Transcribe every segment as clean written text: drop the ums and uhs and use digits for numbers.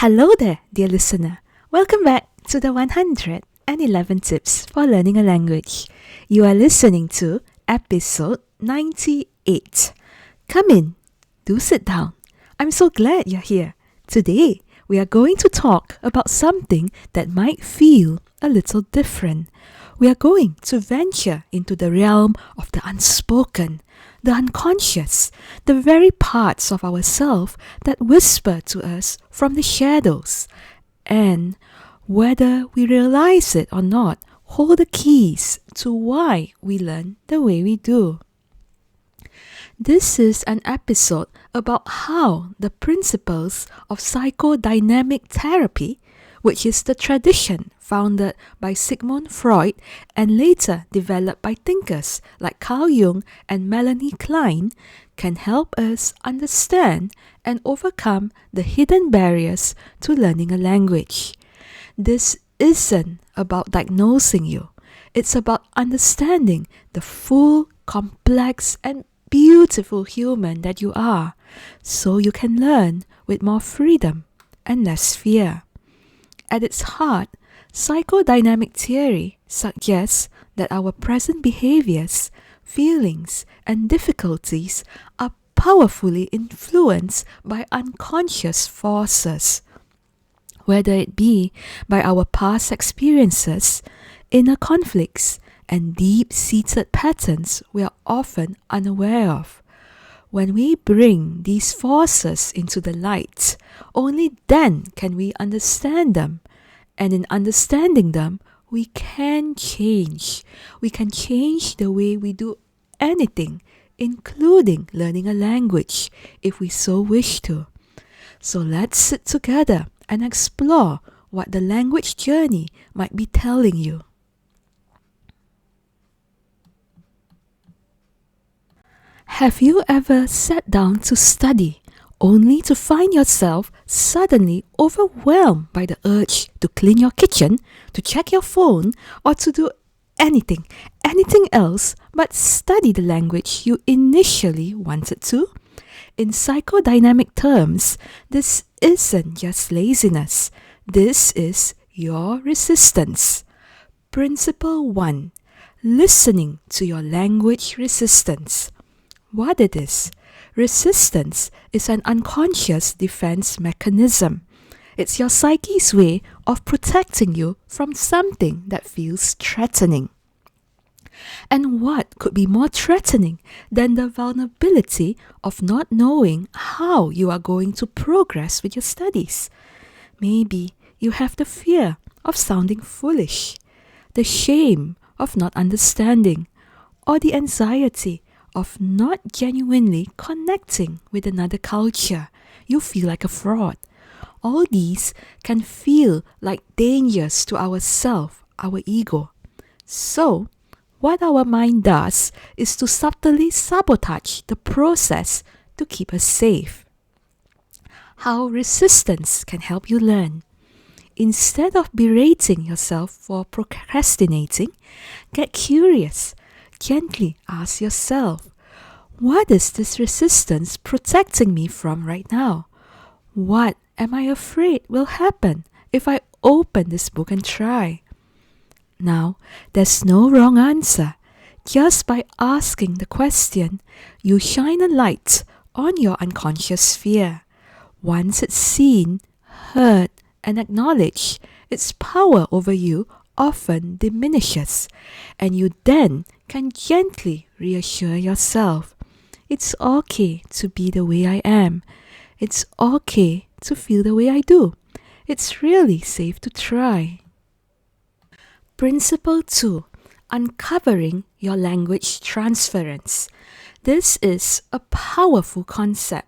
Hello there, dear listener. Welcome back to the 111 Tips for Learning a Language. You are listening to episode 98. Come in, do sit down. I'm so glad you're here. Today, we are going to talk about something that might feel a little different. We are going to venture into the realm of the unspoken, the unconscious, the very parts of ourselves that whisper to us from the shadows, and whether we realize it or not, hold the keys to why we learn the way we do. This is an episode about how the principles of psychodynamic therapy, which is the tradition founded by Sigmund Freud and later developed by thinkers like Carl Jung and Melanie Klein, can help us understand and overcome the hidden barriers to learning a language. This isn't about diagnosing you. It's about understanding the full, complex, and beautiful human that you are, so you can learn with more freedom and less fear. At its heart, psychodynamic theory suggests that our present behaviors, feelings, and difficulties are powerfully influenced by unconscious forces, whether it be by our past experiences, inner conflicts, and deep-seated patterns we are often unaware of. When we bring these forces into the light, only then can we understand them. And in understanding them, we can change. We can change the way we do anything, including learning a language, if we so wish to. So let's sit together and explore what the language journey might be telling you. Have you ever sat down to study only to find yourself suddenly overwhelmed by the urge to clean your kitchen, to check your phone, or to do anything else but study the language you initially wanted to? In psychodynamic terms, this isn't just laziness. This is your resistance. Principle 1. Listening to your language resistance. What it is? Resistance is an unconscious defense mechanism. It's your psyche's way of protecting you from something that feels threatening. And what could be more threatening than the vulnerability of not knowing how you are going to progress with your studies? Maybe you have the fear of sounding foolish, the shame of not understanding, or the anxiety of not genuinely connecting with another culture. You feel like a fraud. All these can feel like dangers to ourself, our ego. So, what our mind does is to subtly sabotage the process to keep us safe. How resistance can help you learn. Instead of berating yourself for procrastinating, get curious. Gently ask yourself, what is this resistance protecting me from right now? What am I afraid will happen if I open this book and try? Now, there's no wrong answer. Just by asking the question, you shine a light on your unconscious fear. Once it's seen, heard, and acknowledged, its power over you often diminishes, and you then can gently reassure yourself. It's okay to be the way I am. It's okay to feel the way I do. It's really safe to try. Principle 2. Uncovering your language transference. This is a powerful concept.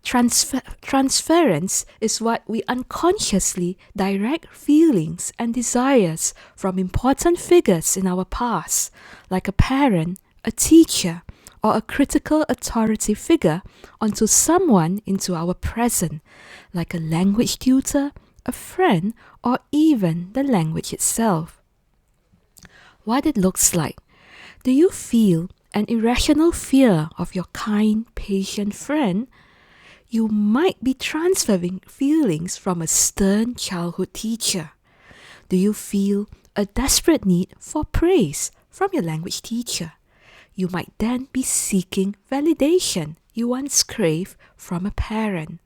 Transference is what we unconsciously direct feelings and desires from important figures in our past, like a parent, a teacher, or a critical authority figure, onto someone into our present, like a language tutor, a friend, or even the language itself. What it looks like. Do you feel an irrational fear of your kind, patient friend? You might be transferring feelings from a stern childhood teacher. Do you feel a desperate need for praise from your language teacher? You might then be seeking validation you once craved from a parent.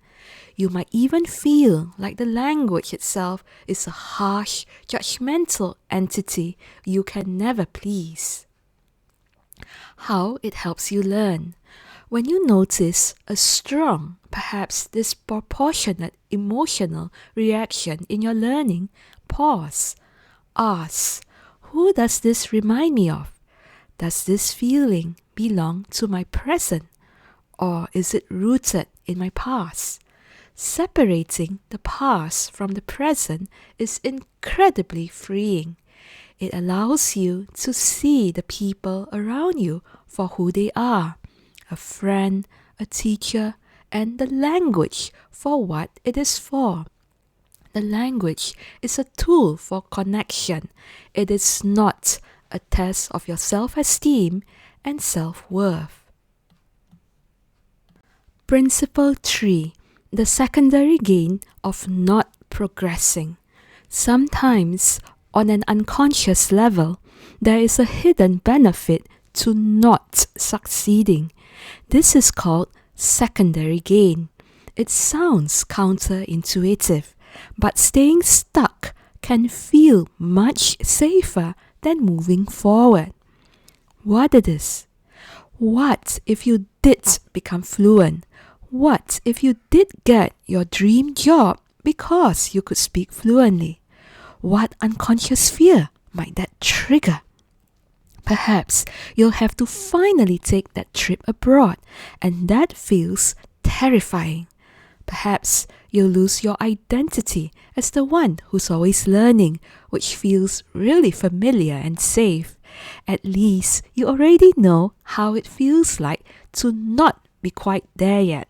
You might even feel like the language itself is a harsh, judgmental entity you can never please. How it helps you learn. When you notice a strong, perhaps disproportionate emotional reaction in your learning, pause. Ask, who does this remind me of? Does this feeling belong to my present, or is it rooted in my past? Separating the past from the present is incredibly freeing. It allows you to see the people around you for who they are, a friend, a teacher, and the language for what it is for. The language is a tool for connection. It is not a test of your self-esteem and self-worth. Principle 3. The secondary gain of not progressing. Sometimes, on an unconscious level, there is a hidden benefit to not succeeding. This is called secondary gain. It sounds counterintuitive, but staying stuck can feel much safer than moving forward. What it is? What if you did become fluent? What if you did get your dream job because you could speak fluently? What unconscious fear might that trigger? Perhaps you'll have to finally take that trip abroad, and that feels terrifying. Perhaps you'll lose your identity as the one who's always learning, which feels really familiar and safe. At least you already know how it feels like to not be quite there yet.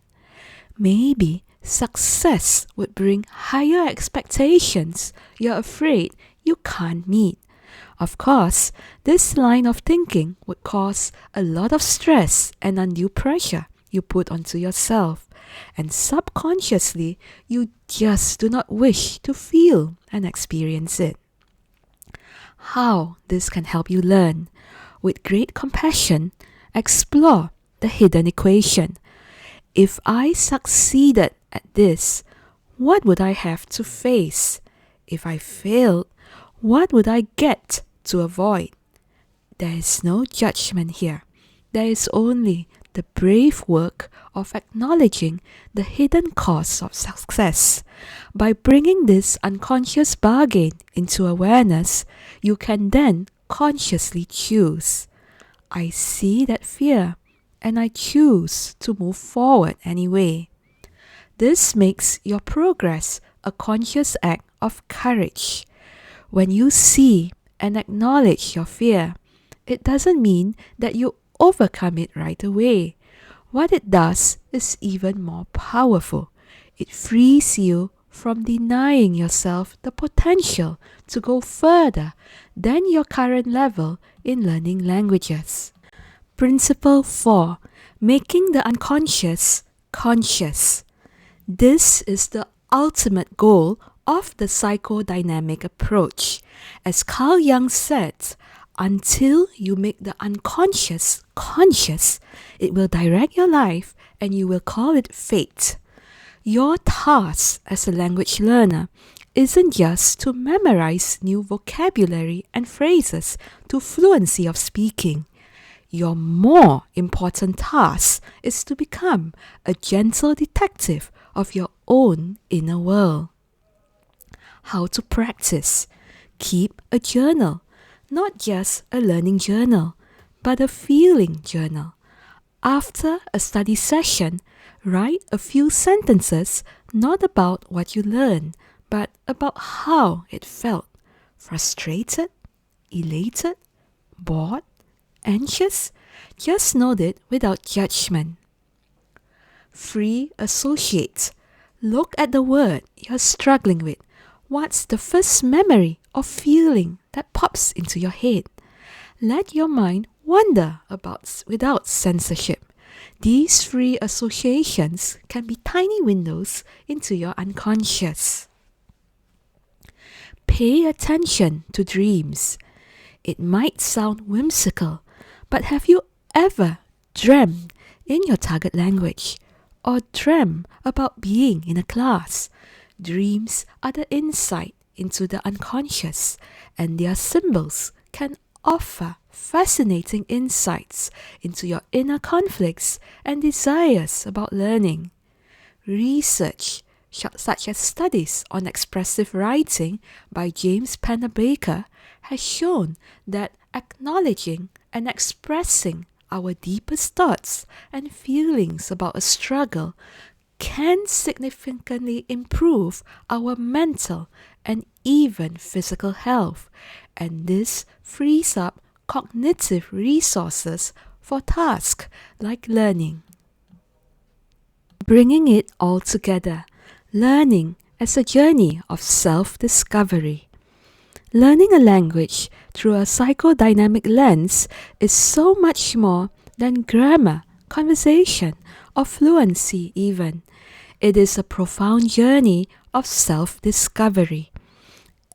Maybe success would bring higher expectations you're afraid you can't meet. Of course, this line of thinking would cause a lot of stress and undue pressure you put onto yourself, and subconsciously, you just do not wish to feel and experience it. How this can help you learn? With great compassion, explore the hidden equation. If I succeeded at this, what would I have to face? If I failed, what would I get to avoid? There is no judgment here. There is only the brave work of acknowledging the hidden costs of success. By bringing this unconscious bargain into awareness, you can then consciously choose. I see that fear, and I choose to move forward anyway. This makes your progress a conscious act of courage. When you see and acknowledge your fear, it doesn't mean that you overcome it right away. What it does is even more powerful. It frees you from denying yourself the potential to go further than your current level in learning languages. Principle 4. Making the unconscious conscious. This is the ultimate goal of the psychodynamic approach. As Carl Jung said, until you make the unconscious conscious, it will direct your life and you will call it fate. Your task as a language learner isn't just to memorize new vocabulary and phrases to fluency of speaking. Your more important task is to become a gentle detective of your own inner world. How to practice? Keep a journal, not just a learning journal, but a feeling journal. After a study session, write a few sentences not about what you learned, but about how it felt. Frustrated? Elated? Bored? Anxious? Just note it without judgment. Free associate. Look at the word you're struggling with. What's the first memory or feeling that pops into your head? Let your mind wander about without censorship. These free associations can be tiny windows into your unconscious. Pay attention to dreams. It might sound whimsical, but have you ever dreamt in your target language or dreamt about being in a class? Dreams are the insight into the unconscious, and their symbols can offer fascinating insights into your inner conflicts and desires about learning. Research, such as studies on expressive writing by James Pennebaker, has shown that acknowledging and expressing our deepest thoughts and feelings about a struggle can significantly improve our mental and even physical health, and this frees up cognitive resources for tasks like learning. Bringing it all together, learning as a journey of self-discovery. Learning a language through a psychodynamic lens is so much more than grammar, conversation, or fluency even. It is a profound journey of self-discovery.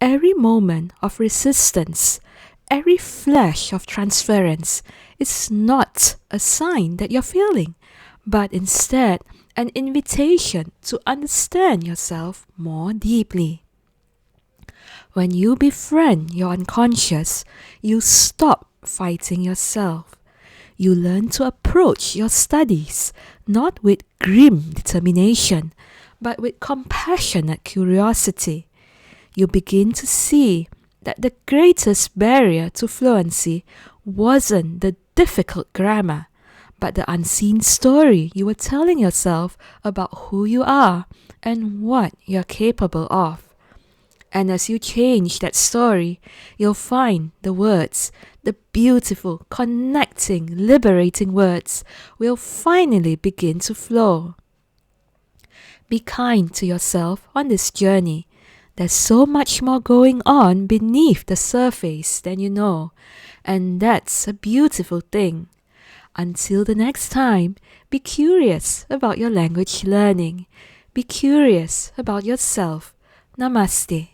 Every moment of resistance, every flash of transference is not a sign that you're failing, but instead an invitation to understand yourself more deeply. When you befriend your unconscious, you stop fighting yourself. You learn to approach your studies not with grim determination, but with compassionate curiosity. You begin to see that the greatest barrier to fluency wasn't the difficult grammar, but the unseen story you were telling yourself about who you are and what you're capable of. And as you change that story, you'll find the words, the beautiful, connecting, liberating words, will finally begin to flow. Be kind to yourself on this journey. There's so much more going on beneath the surface than you know, and that's a beautiful thing. Until the next time, be curious about your language learning. Be curious about yourself. Namaste.